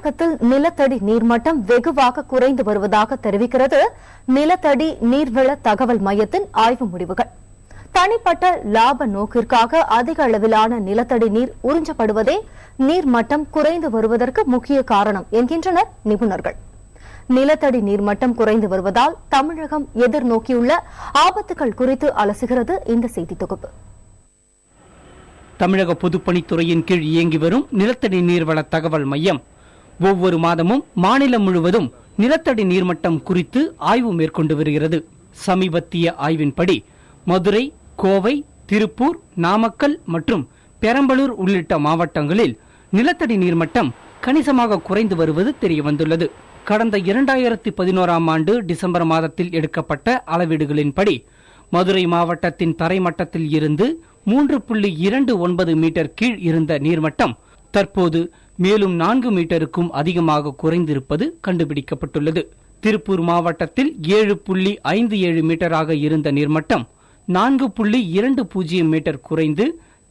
தமிழகத்தில் நிலத்தடி நீர்மட்டம் வெகுவாக குறைந்து வருவதாக தெரிவிக்கிறது நிலத்தடி நீர்வள தகவல் மையத்தின் ஆய்வு முடிவுகள். தனிப்பட்ட லாப நோக்கிற்காக அதிக அளவிலான நிலத்தடி நீர் உறிஞ்சப்படுவதே நீர்மட்டம் குறைந்து வருவதற்கு முக்கிய காரணம் என்கின்றனர் நிபுணர்கள். நிலத்தடி நீர்மட்டம் குறைந்து வருவதால் தமிழகம் எதிர்நோக்கியுள்ள ஆபத்துகள் குறித்து அலசுகிறது இந்த செய்தி தொகுப்பு. தமிழக பொதுப்பணித்துறையின் கீழ் இயங்கி வரும் நிலத்தடி நீர்வள தகவல் மையம் ஒவ்வொரு மாதமும் மாநிலம் முழுவதும் நிலத்தடி நீர்மட்டம் குறித்து ஆய்வு மேற்கொண்டு வருகிறது. சமீபத்திய ஆய்வின்படி மதுரை, கோவை, திருப்பூர், நாமக்கல் மற்றும் பெரம்பலூர் உள்ளிட்ட மாவட்டங்களில் நிலத்தடி நீர்மட்டம் கணிசமாக குறைந்து வருவது தெரியவந்துள்ளது. கடந்த 2011ஆம் ஆண்டு டிசம்பர் மாதத்தில் எடுக்கப்பட்ட அளவீடுகளின்படி மதுரை மாவட்டத்தின் தரைமட்டத்தில் இருந்து 3.29 மீட்டர் கீழ் இருந்த நீர்மட்டம் தற்போது மேலும் 4 மீட்டருக்கும் அதிகமாக குறைந்திருப்பது கண்டுபிடிக்கப்பட்டுள்ளது. திருப்பூர் மாவட்டத்தில் 7.57 மீட்டராக இருந்த நீர்மட்டம் 4.20 மீட்டர் குறைந்து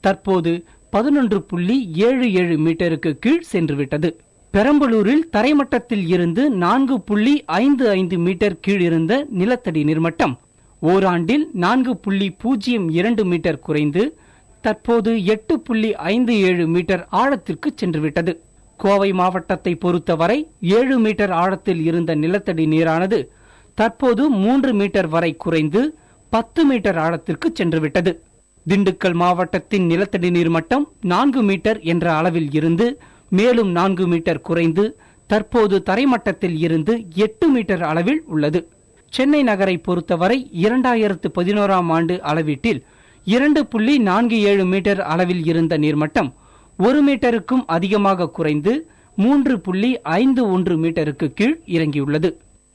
தற்போது 11.77 மீட்டருக்கு கீழ் சென்றுவிட்டது. பெரம்பலூரில் தரைமட்டத்தில் இருந்து 4.55 மீட்டர் கீழ் இருந்த நிலத்தடி நீர்மட்டம் ஓராண்டில் 4.02 மீட்டர் குறைந்து தற்போது 8.57 மீட்டர் ஆழத்திற்கு சென்றுவிட்டது. கோவை மாவட்டத்தை பொறுத்தவரை 7 மீட்டர் ஆழத்தில் இருந்த நிலத்தடி நீரானது தற்போது 3 மீட்டர் வரை குறைந்து 10 மீட்டர் ஆழத்திற்கு சென்றுவிட்டது. திண்டுக்கல் மாவட்டத்தின் நிலத்தடி நீர்மட்டம் 4 மீட்டர் என்ற அளவில் இருந்து மேலும் 4 மீட்டர் குறைந்து தற்போது தரைமட்டத்தில் இருந்து 8 மீட்டர் அளவில் உள்ளது. சென்னை நகரை பொறுத்தவரை 2011ஆம் ஆண்டு அளவீட்டில் 2.47 மீட்டர் அளவில் இருந்த நீர்மட்டம் 1 மீட்டருக்கும் அதிகமாக குறைந்து 3.51 மீட்டருக்கு கீழ் இறங்கியுள்ளது.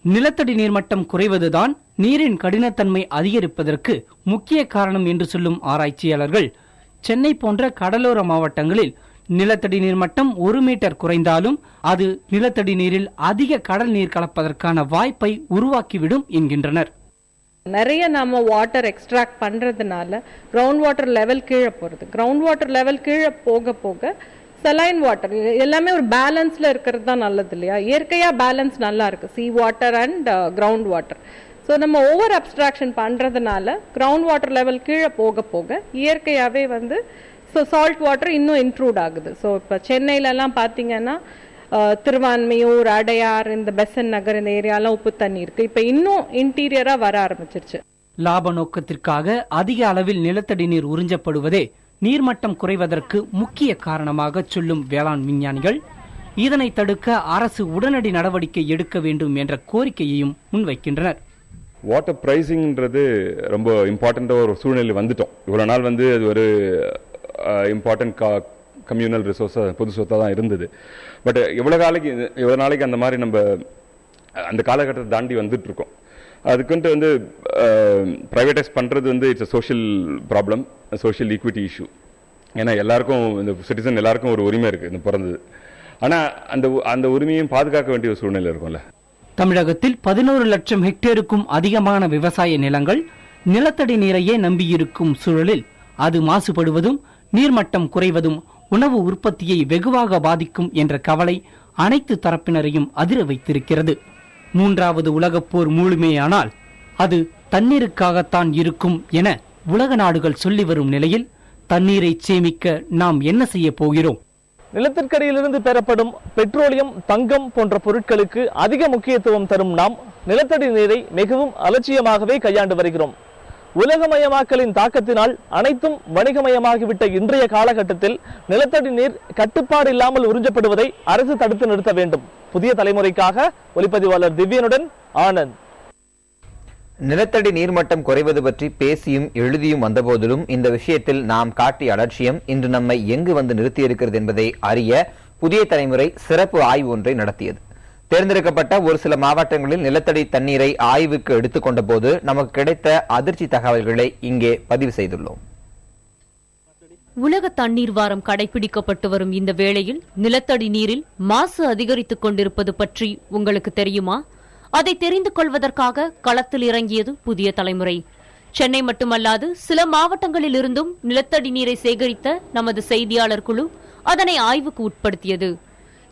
நிலத்தடி நீர்மட்டம் குறைவதுதான் நீரின் கடினத்தன்மை அதிகரிப்பதற்கு முக்கிய காரணம் என்று சொல்லும் ஆராய்ச்சியாளர்கள், சென்னை போன்ற கடலோர மாவட்டங்களில் நிலத்தடி நீர்மட்டம் 1 மீட்டர் குறைந்தாலும் அது நிலத்தடி நீரில் அதிக கடல் நீர் கலப்பதற்கான வாய்ப்பை உருவாக்கிவிடும் என்கின்றனர். நிறைய நாம வாட்டர் எக்ஸ்ட்ராக்ட் பண்றதுனால கிரவுண்ட் வாட்டர் லெவல் கீழே போறது. கிரவுண்ட் வாட்டர் லெவல் கீழே போக போக சலைன் வாட்டர் எல்லாமே ஒரு பேலன்ஸ்ல இருக்கிறது தான் நல்லது இல்லையா? இயற்கையா பேலன்ஸ் நல்லா இருக்கு, sea water and ground water. So நம்ம ஓவர் அப்ஸ்ட்ராக்ஷன் பண்றதுனால கிரவுண்ட் வாட்டர் லெவல் கீழே போக போக இயற்கையாவே ஸோ சால்ட் வாட்டர் இன்னும் இன்க்ளூட் ஆகுது. ஸோ இப்போ சென்னையிலலாம் பார்த்தீங்கன்னா திருவான்மையூர், அடையார், இந்த பெசன் நகர் இந்த ஏரியாலாம் உப்பு தண்ணி இருக்கு. இப்போ இன்னும் இன்டீரியரா வர ஆரம்பிச்சிருச்சு. லாப நோக்கத்திற்காக அதிக அளவில் நிலத்தடி நீர் உறிஞ்சப்படுவதே நீர்மட்டம் குறைவதற்கு முக்கிய காரணமாக சொல்லும் வேளாண் விஞ்ஞானிகள் இதனை தடுக்க அரசு உடனடி நடவடிக்கை எடுக்க வேண்டும் என்ற கோரிக்கையையும் முன்வைக்கின்றனர். வாட்டர் பிரைசிங்ன்றது ரொம்ப இம்பார்ட்டண்ட்டாக ஒரு சூழ்நிலை வந்துட்டோம். இவ்வளோ நாள் அது ஒரு இம்பார்ட்டன்ட் கம்யூனல் ரிசோர்ஸாக பொது சொத்தாக தான் இருந்தது. பட் எவ்வளோ நாளைக்கு அந்த மாதிரி நம்ம அந்த காலகட்டத்தை தாண்டி வந்துட்டு இருக்கோம். அதுக்குன்ட்டு ப்ரைவேட்டைஸ் பண்ணுறது it's a social problem, social equity issue. ஏன்னா எல்லாருக்கும் இந்த சிட்டிசன் எல்லாருக்கும் ஒரு உரிமை இருக்குது இந்த பிறந்தது. ஆனால் அந்த உரிமையும் பாதுகாக்க வேண்டிய ஒரு சூழ்நிலை இருக்கும்ல. தமிழகத்தில் 11 லட்சம் ஹெக்டேருக்கும் அதிகமான விவசாய நிலங்கள் நிலத்தடி நீரையே நம்பியிருக்கும் சூழலில் அது மாசுபடுவதும் நீர்மட்டம் குறைவதும் உணவு உற்பத்தியை வெகுவாக பாதிக்கும் என்ற கவலை அனைத்து தரப்பினரையும் அதிர வைத்திருக்கிறது. 3வது உலகப் போர் முழுமையானால் அது தண்ணீருக்காகத்தான் இருக்கும் என உலக நாடுகள் சொல்லி வரும் நிலையில் தண்ணீரை சேமிக்க நாம் என்ன செய்ய போகிறோம்? நிலத்திற்கடியிலிருந்து பெறப்படும் பெட்ரோலியம், தங்கம் போன்ற பொருட்களுக்கு அதிக முக்கியத்துவம் தரும் நாம் நிலத்தடி நீரை மிகவும் அலட்சியமாகவே கையாண்டு வருகிறோம். உலகமயமாக்கலின் தாக்கத்தினால் அனைத்தும் வணிகமயமாகிவிட்ட இன்றைய காலகட்டத்தில் நிலத்தடி நீர் கட்டுப்பாடு இல்லாமல் உறிஞ்சப்படுவதை அரசு தடுத்து நிறுத்த வேண்டும். புதிய தலைமுறைக்காக ஒளிப்பதிவாளர் திவ்யனுடன் ஆனந்த். நிலத்தடி நீர்மட்டம் குறைவது பற்றி பேசியும் எழுதியும் வந்தபோதிலும் இந்த விஷயத்தில் நாம் காட்டிய அலட்சியம் இன்று நம்மை எங்கு வந்து நிறுத்தியிருக்கிறது என்பதை அறிய புதிய தலைமுறை சிறப்பு ஆய்வு ஒன்றை நடத்தியது. தேர்ந்தெடுக்கப்பட்ட ஒரு சில மாவட்டங்களில் நிலத்தடி தண்ணீரை ஆய்வுக்கு எடுத்துக்கொண்ட போது நமக்கு கிடைத்த அதிர்ச்சி தகவல்களை இங்கே பதிவு செய்துள்ளோம். உலக தண்ணீர் வாரம் கடைபிடிக்கப்பட்டு வரும் இந்த வேளையில் நிலத்தடி நீரில் மாசு அதிகரித்துக் கொண்டிருப்பது பற்றி உங்களுக்கு தெரியுமா? அதை தெரிந்து கொள்வதற்காக களத்தில் இறங்கியது புதிய தலைமுறை. சென்னை மட்டுமல்லாது சில மாவட்டங்களில் இருந்தும் நிலத்தடி நீரை சேகரித்த நமது செய்தியாளர் குழு அதனை ஆய்வுக்கு உட்படுத்தியது.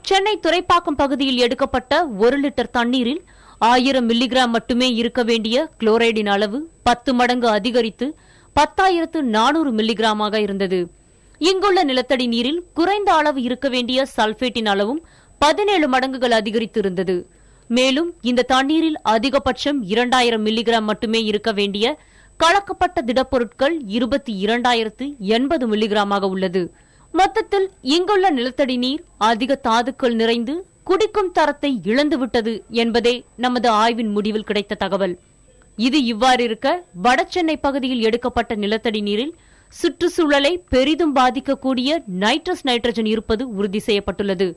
சென்னை துறைப்பாக்கம் பகுதியில் எடுக்கப்பட்ட 1 லிட்டர் தண்ணீரில் 1000 மில்லிகிராம் மட்டுமே இருக்க வேண்டிய குளோரைடின் அளவு 10 மடங்கு அதிகரித்து 10,400 மில்லிகிராமாக இருந்தது. இங்குள்ள நிலத்தடி நீரில் குறைந்த அளவு இருக்க வேண்டிய சல்பேட்டின் அளவும் 17 மடங்குகள் அதிகரித்து இருந்தது. மேலும் இந்த தண்ணீரில் அதிகபட்சம் 2000 மில்லிகிராம் மட்டுமே இருக்க வேண்டிய கலக்கப்பட்ட திடப்பொருட்கள் 22,080 மில்லிகிராமாக உள்ளது. மொத்தத்தில் இங்குள்ள நிலத்தடி நீர் அதிக தாதுக்கள் நிறைந்து குடிக்கும் தரத்தை இழந்துவிட்டது என்பதே நமது ஆய்வின் முடிவில் கிடைத்த தகவல். இது இவ்வாறு இருக்க வடசென்னை பகுதியில் எடுக்கப்பட்ட நிலத்தடி நீரில் சுற்றுச்சூழலை பெரிதும் பாதிக்கக்கூடிய நைட்ரஜன் இருப்பது உறுதி செய்யப்பட்டுள்ளது.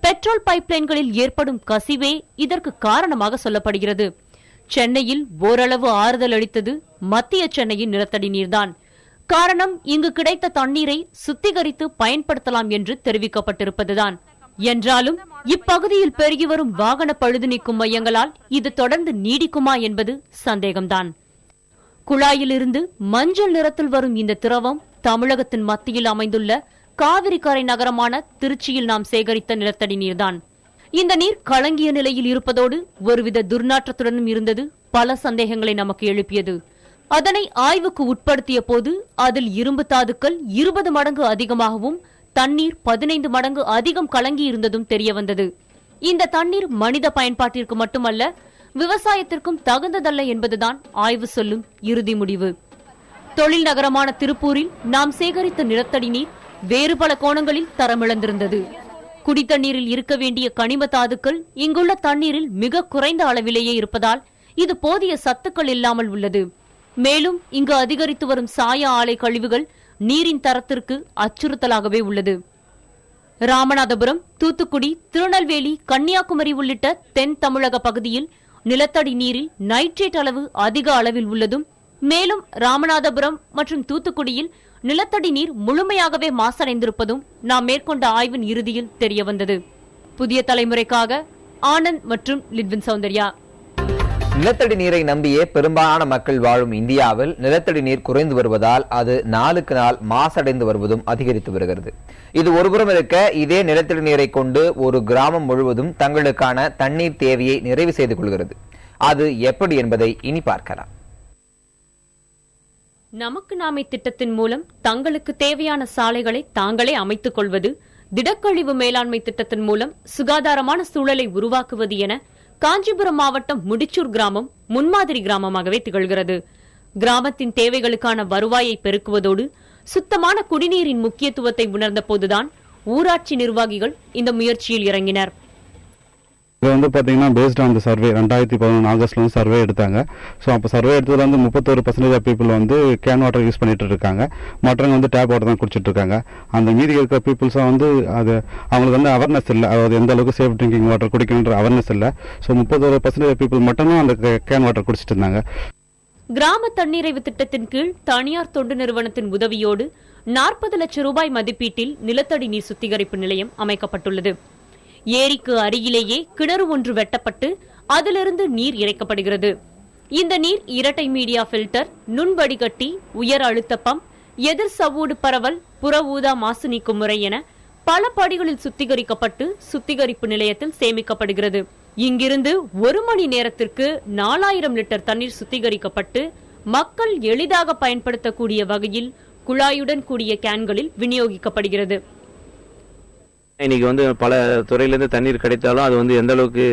பெட்ரோல் பைப்லைன்களில் ஏற்படும் கசிவே இதற்கு காரணமாக சொல்லப்படுகிறது. சென்னையில் ஓரளவு ஆறுதல் அளித்தது மத்திய சென்னையின் நிலத்தடி நீர்தான். காரணம், இங்கு கிடைத்த தண்ணீரை சுத்திகரித்து பயன்படுத்தலாம் என்று தெரிவிக்கப்பட்டிருப்பதுதான். என்றாலும் இப்பகுதியில் பெருகி வரும் வாகன பழுது நீக்கும் மையங்களால் இது தொடர்ந்து நீடிக்குமா என்பது சந்தேகம்தான். குழாயிலிருந்து மஞ்சள் நிறத்தில் வரும் இந்த திரவம் தமிழகத்தின் மத்தியில் அமைந்துள்ள காவிரி கரை நகரமான திருச்சியில் நாம் சேகரித்த நிலத்தடி நீர்தான். இந்த நீர் கலங்கிய நிலையில் இருப்பதோடு ஒருவித துர்நாற்றத்துடனும் இருந்தது பல சந்தேகங்களை நமக்கு எழுப்பியது. அதனை ஆய்வுக்கு உட்படுத்திய போது அதில் இரும்பு தாதுக்கள் 20 மடங்கு அதிகமாகவும் தண்ணீர் 15 மடங்கு அதிகம் கலங்கி இருந்ததும் தெரியவந்தது. இந்த தண்ணீர் மனித பயன்பாட்டிற்கு மட்டுமல்ல, விவசாயத்திற்கும் தகுந்ததல்ல என்பதுதான் ஆய்வு சொல்லும் இறுதி முடிவு. தொழில் நகரமான திருப்பூரில் நாம் சேகரித்த நிலத்தடி நீர் வேறு பல கோணங்களில் தரமிழந்திருந்தது. குடித்தண்ணீரில் இருக்க வேண்டிய கனிம தாதுக்கள் இங்குள்ள தண்ணீரில் மிக குறைந்த அளவிலேயே இருப்பதால் இது போதிய சத்துக்கள் இல்லாமல் உள்ளது. மேலும் இங்கு அதிகரித்து வரும் சாய ஆலை கழிவுகள் நீரின் தரத்திற்கு அச்சுறுத்தலாகவே உள்ளது. ராமநாதபுரம், தூத்துக்குடி, திருநெல்வேலி, கன்னியாகுமரி உள்ளிட்ட தென் தமிழக பகுதியில் நிலத்தடி நீரில் நைட்ரேட் அளவு அதிக அளவில் உள்ளதும், மேலும் ராமநாதபுரம் மற்றும் தூத்துக்குடியில் நிலத்தடி நீர் முழுமையாகவே மாசடைந்திருப்பதும் நாம் மேற்கொண்ட ஆய்வின் இறுதியில் தெரியவந்தது. புதிய தலைமுறைக்காக ஆனந்த் மற்றும் லிட்வின் சௌந்தர்யா. நிலத்தடி நீரை நம்பியே பெரும்பாலான மக்கள் வாழும் இந்தியாவில் நிலத்தடி நீர் குறைந்து வருவதால் அது நாளுக்கு நாள் மாசடைந்து வருவதும் அதிகரித்து வருகிறது. இது ஒருபுறம் இருக்க, இதே நிலத்தடி நீரை கொண்டு ஒரு கிராமம் முழுவதும் தங்களுக்கான தண்ணீர் தேவையை நிறைவு செய்து கொள்கிறது. அது எப்படி என்பதை இனி பார்க்கலாம். நமக்கு நாமே திட்டத்தின் மூலம் தங்களுக்கு தேவையான சாலைகளை தாங்களே அமைத்துக் கொள்வது, திடக்கழிவு மேலாண்மை திட்டத்தின் மூலம் சுகாதாரமான சூழலை உருவாக்குவது என காஞ்சிபுரம் மாவட்டம் முடிச்சூர் கிராமம் முன்மாதிரி கிராமமாகவே திகழ்கிறது. கிராமத்தின் தேவைகளுக்கான வருவாயை பெருக்குவதோடு சுத்தமான குடிநீரின் முக்கியத்துவத்தை உணர்ந்த போதுதான் ஊராட்சி நிர்வாகிகள் இந்த முயற்சியில் இறங்கினர். இது வந்து பார்த்தீங்கன்னா பேஸ்ட் ஆன் த சர்வே 2011 ஆகஸ்ட்ல வந்து சர்வே எடுத்தாங்க. ஸோ அப்போ சர்வே எடுத்ததுல வந்து 31% ஆஃப் பீப்புள் வந்து கேன் வாட்டர் யூஸ் பண்ணிட்டு இருக்காங்க. மற்றவங்க வந்து டேப் வாட்டர் தான் குடிச்சிட்டு இருக்காங்க. அந்த மீதி இருக்கிற பீப்புள்ஸாக வந்து அது அவங்களுக்கு வந்து அவேர்னஸ் இல்லை, அதாவது எந்த அளவுக்கு சேஃப் ட்ரிங்கிங் வாட்டர் குடிக்கணுன்ற அவேர்னஸ் இல்லை. ஸோ 31% ஆஃப் பீப்புள் மட்டும்தான் அந்த கேன் வாட்டர் குடிச்சிட்டு இருந்தாங்க. கிராம தன்னிறைவு திட்டத்தின் கீழ் தனியார் தொண்டு நிறுவனத்தின் உதவியோடு 40 லட்சம் ரூபாய் மதிப்பீட்டில் நிலத்தடி நீர் சுத்திகரிப்பு நிலையம் அமைக்கப்பட்டுள்ளது. ஏரிக்கு அருகிலேயே கிணறு ஒன்று வெட்டப்பட்டு அதிலிருந்து நீர் இறைக்கப்படுகிறது. இந்த நீர் இரட்டை மீடியா பில்டர், நுண்வடிகட்டி, உயர் அழுத்த பம்ப், எதிர் சவ்வூடு பரவல், புற ஊதா மாசு நீக்கும் முறை என பல படிகளில் சுத்திகரிக்கப்பட்டு சுத்திகரிப்பு நிலையத்தில் சேமிக்கப்படுகிறது. இங்கிருந்து 1 மணி நேரத்திற்கு 4000 லிட்டர் தண்ணீர் சுத்திகரிக்கப்பட்டு மக்கள் எளிதாக பயன்படுத்தக்கூடிய வகையில் குழாயுடன் கூடிய கேன்களில் விநியோகிக்கப்படுகிறது. இன்னைக்கு வந்து பல துறையிலேருந்து தண்ணீர் கிடைத்தாலும் அது வந்து எந்த அளவுக்கு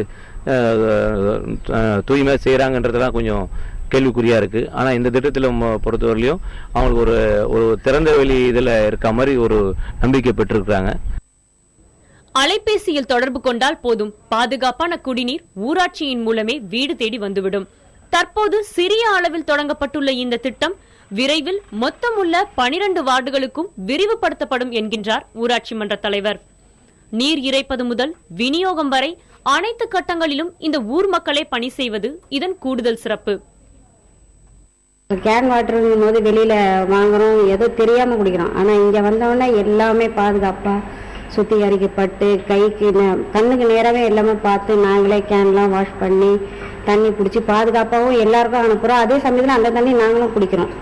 தூய்மை செய்கிறாங்கன்றதுலாம் கொஞ்சம் கேள்விக்குறியா இருக்கு. ஆனால் இந்த திட்டத்தில் பொறுத்தவரையிலையும் அவங்களுக்கு ஒரு திறந்த வெளி இதில் இருக்க மாதிரி ஒரு நம்பிக்கை பெற்றிருக்கிறாங்க. அலைபேசியில் தொடர்பு கொண்டால் போதும், பாதுகாப்பான குடிநீர் ஊராட்சியின் மூலமே வீடு தேடி வந்துவிடும். தற்போது சிறிய அளவில் தொடங்கப்பட்டுள்ள இந்த திட்டம் விரைவில் மொத்தமுள்ள 12 வார்டுகளுக்கும் விரிவுபடுத்தப்படும் என்கின்றார் ஊராட்சி மன்ற தலைவர். நீர் இறைப்பது முதல் விநியோகம் வரை அனைத்து கட்டங்களிலும் இந்த ஊர் மக்களே பணி செய்வது இதன் கூடுதல் சிறப்பு. கேன் வாட்டர் போது வெளியில வாங்குறோம், ஏதோ தெரியாம குடிக்கிறோம். ஆனா இங்க வந்தோடனே எல்லாமே பாதுகாப்பா சுத்திகரிக்கப்பட்டு கைக்கு கண்ணுக்கு நேரவே எல்லாமே பார்த்து நாங்களே கேன்லாம் வாஷ் பண்ணி தண்ணி பிடிச்சி பாதுகாப்பாகவும் எல்லாருக்கும் அனுப்புறோம். அதே சமயத்தில் அந்த தண்ணி நாங்களும் குடிக்கிறோம்.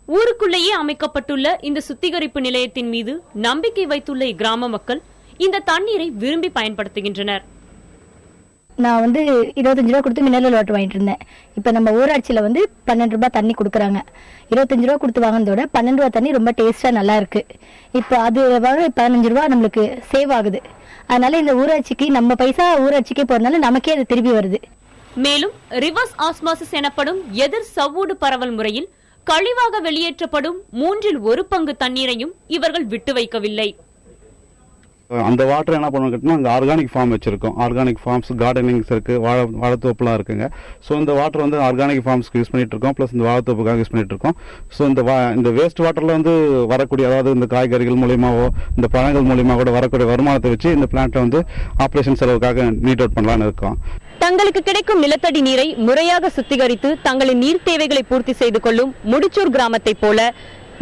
ஊருக்குள்ளேயே அமைக்கப்பட்டுள்ள இந்த சுத்திகரிப்பு நிலையத்தின் மீது நம்பிக்கை வைத்துள்ள இக்கிராம மக்கள் இந்த தண்ணீரை விரும்பி பயன்படுத்துகின்றனர். நான் 25 ரூபா கொடுத்து மினரல் வாட்டர் வாங்கிட்டு இருந்தேன். இப்போ நம்ம ஊராட்சியில் 12 ரூபாய் தண்ணி கொடுக்குறாங்க. 25 ரூபா கொடுத்து வாங்கினதோட 12 ரூபா தண்ணி ரொம்ப டேஸ்டா நல்லா இருக்கு. இப்போ அது 15 ரூபா நம்மளுக்கு சேவ் ஆகுது. அதனால இந்த ஊராட்சிக்கு நம்ம பைசா ஊராட்சிக்கே போறதுனால நமக்கே அது திரும்பி வருது. மேலும் ரிவர்ஸ் ஆஸ்மாசிஸ் எனப்படும் எதிர் சவ்வூடு பரவல் முறையில் கழிவாக வெளியேற்றப்படும் 1/3 பங்கு தண்ணீரையும் இவர்கள் விட்டு வைக்கவில்லை. அந்த வாட்டர் என்ன பண்ணுவோம் கேட்டீங்கன்னா அங்கே ஆர்கானிக் ஃபார்ம் வச்சிருக்கோம். ஆர்கானிக் ஃபார்ம்ஸ் கார்டனிங்ஸ் இருக்கு, வாழைத்தோப்புலாம் இருக்குங்க. ஸோ இந்த வாட்டர் ஆர்கானிக் ஃபார்ம்ஸ்க்கு யூஸ் பண்ணிட்டு இருக்கோம், ப்ளஸ் இந்த வாழைத்தோப்புக்காக யூஸ் பண்ணிட்டு இருக்கோம். ஸோ இந்த வேஸ்ட் வாட்டர்ல வரக்கூடிய, அதாவது இந்த காய்கறிகள் மூலியமாவோ இந்த பழங்கள் மூலியமா கூட வரக்கூடிய வருமானத்தை வச்சு இந்த பிளான்ட்டை ஆப்ரேஷன் செலவுக்காக மீட் அவுட் பண்ணலாம்னு இருக்கோம். தங்களுக்கு கிடைக்கும் நிலத்தடி நீரை முறையாக சுத்திகரித்து தங்களின் நீர் தேவைகளை பூர்த்தி செய்து கொள்ளும் முடிச்சூர் கிராமத்தை போல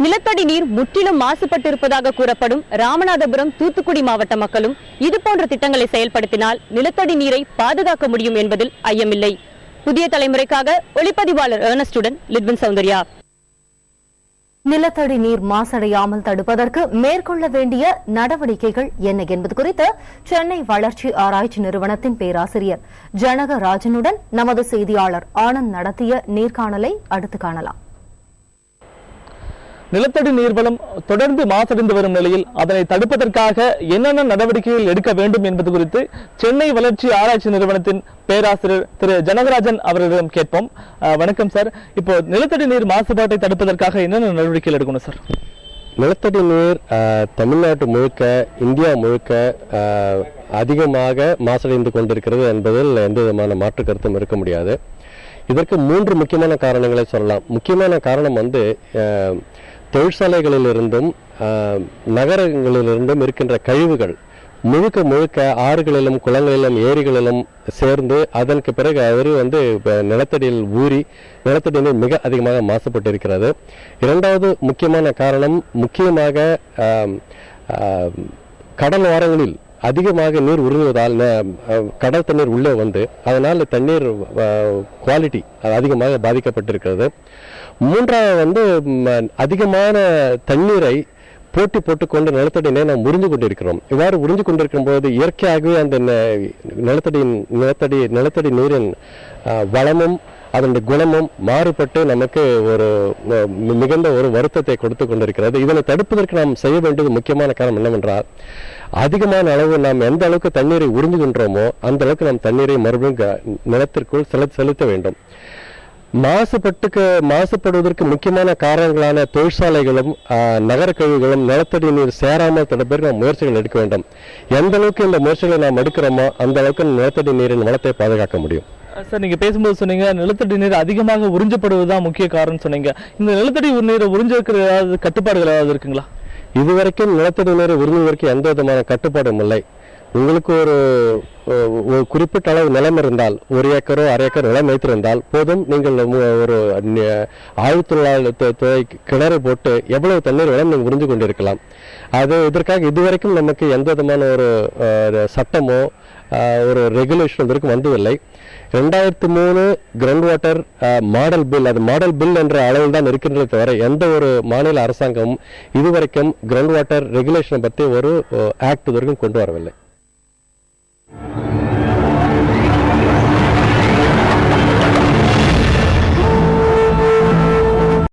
நிலத்தடி நீர் முற்றிலும் மாசுபட்டிருப்பதாக கூறப்படும் ராமநாதபுரம், தூத்துக்குடி மாவட்ட மக்களும் இதுபோன்ற திட்டங்களை செயல்படுத்தினால் நிலத்தடி நீரை பாதுகாக்க முடியும் என்பதில் ஐயமில்லை. புதிய தலைமுறைக்காக ஒளிப்பதிவாளர் ஏர்னஸ்டுடன் லிட்வின் சௌந்தர்யா. நிலத்தடி நீர் மாசடையாமல் தடுப்பதற்கு மேற்கொள்ள வேண்டிய நடவடிக்கைகள் என்ன என்பது குறித்து சென்னை வளர்ச்சி ஆராய்ச்சி நிறுவனத்தின் பேராசிரியர் ஜனகராஜனுடன் நமது செய்தியாளர் ஆனந்த் நடத்திய நேர்காணலை அடுத்து காணலாம். நிலத்தடி நீர்வளம் தொடர்ந்து மாசடைந்து வரும் நிலையில் அதனை தடுப்பதற்காக என்னென்ன நடவடிக்கைகள் எடுக்க வேண்டும் என்பது குறித்து சென்னை வளர்ச்சி ஆராய்ச்சி நிறுவனத்தின் பேராசிரியர் திரு ஜனகராஜன் அவர்களிடம் கேட்போம். வணக்கம் சார். இப்போ நிலத்தடி நீர் மாசுபாட்டை தடுப்பதற்காக என்னென்ன நடவடிக்கைகள் எடுக்கணும் சார்? நிலத்தடி நீர் தமிழ்நாட்டு முழுக்க, இந்தியா முழுக்க அதிகமாக மாசடைந்து கொண்டிருக்கிறது என்பதில் எந்த விதமான மாற்று கருத்தும் இருக்க முடியாது. இதற்கு 3 முக்கியமான காரணங்களை சொல்லலாம். முக்கியமான காரணம் தொழிற்சாலைகளிலிருந்தும் நகரங்களிலிருந்தும் இருக்கின்ற கழிவுகள் முழுக்க ஆறுகளிலும் குளங்களிலும் ஏரிகளிலும் சேர்ந்து அதற்கு பிறகு நிலத்தடியில் ஊறி நிலத்தடி நீர் மிக அதிகமாக மாசுபட்டு இருக்கிறது. இரண்டாவது முக்கியமான காரணம், முக்கியமாக கடல் ஓரங்களில் அதிகமாக நீர் உருகுவதால் கடல் தண்ணீர் உள்ளே அதனால் தண்ணீர் குவாலிட்டி அதிகமாக பாதிக்கப்பட்டிருக்கிறது. மூன்றாவது அதிகமான தண்ணீரை போட்டி போட்டுக்கொண்டு நிலத்தடி நீரை நாம் உறிஞ்சு கொண்டிருக்கிறோம். இவ்வாறு உறிஞ்சு கொண்டிருக்கும் போது இயற்கையாகவே அந்த நிலத்தடி நீரின் வளமும் அதனுடைய குணமும் மாறுபட்டு நமக்கு மிகுந்த வருத்தத்தை கொடுத்து கொண்டிருக்கிறது. இதனை தடுப்பதற்கு நாம் செய்ய வேண்டியது முக்கியமான காரணம் என்னவென்றால், அதிகமான அளவு நாம் எந்த அளவுக்கு தண்ணீரை உறிஞ்சுகின்றோமோ அந்த அளவுக்கு நாம் தண்ணீரை மறுபடியும் நிலத்திற்குள் செலுத்த வேண்டும். மாசுபடுவதற்கு முக்கியமான காரணங்களான தொழிற்சாலைகளும் நகர கழிவுகளும் நிலத்தடி நீர் சேராமல் தடுப்பதற்கு நாம் முயற்சிகள் எடுக்க வேண்டும். எந்த அளவுக்கு இந்த முயற்சிகளை நாம் எடுக்கிறோமோ அந்த அளவுக்கு நிலத்தடி நீரின் வளத்தை பாதுகாக்க முடியும். சார், நீங்க பேசும்போது சொன்னீங்க நிலத்தடி நீர் அதிகமாக உறிஞ்சப்படுவதுதான் முக்கிய காரணம் சொன்னீங்க. இந்த நிலத்தடி நீரை உறிஞ்சிருக்கிற ஏதாவது கட்டுப்பாடுகள் ஏதாவது இருக்குங்களா? இதுவரைக்கும் நிலத்தடி நீரை உறிஞ்சுவதற்கு எந்த விதமான கட்டுப்பாடும் இல்லை. உங்களுக்கு ஒரு குறிப்பிட்ட அளவு நிலம் இருந்தால், 1 ஏக்கரோ 1/2 ஏக்கர் நிலம் வைத்திருந்தால் போதும், நீங்கள் ஒரு ஆழ்துளை கிணறு போட்டு எவ்வளவு தண்ணீர் வேணும் நீங்கள் உறிஞ்சு கொண்டிருக்கலாம். இதற்காக இதுவரைக்கும் நமக்கு எந்த விதமான ஒரு சட்டமோ ஒரு ரெகுலேஷன் வரைக்கும் வந்ததில்லை. 2003 கிரவுண்ட் வாட்டர் மாடல் பில், அது மாடல் பில் என்ற அளவில் தான் இருக்கின்றதை தவிர எந்த ஒரு மாநில அரசாங்கமும் இதுவரைக்கும் கிரவுண்ட் வாட்டர் ரெகுலேஷனை பற்றி ஒரு ஆக்ட் வரைக்கும் கொண்டு வரவில்லை.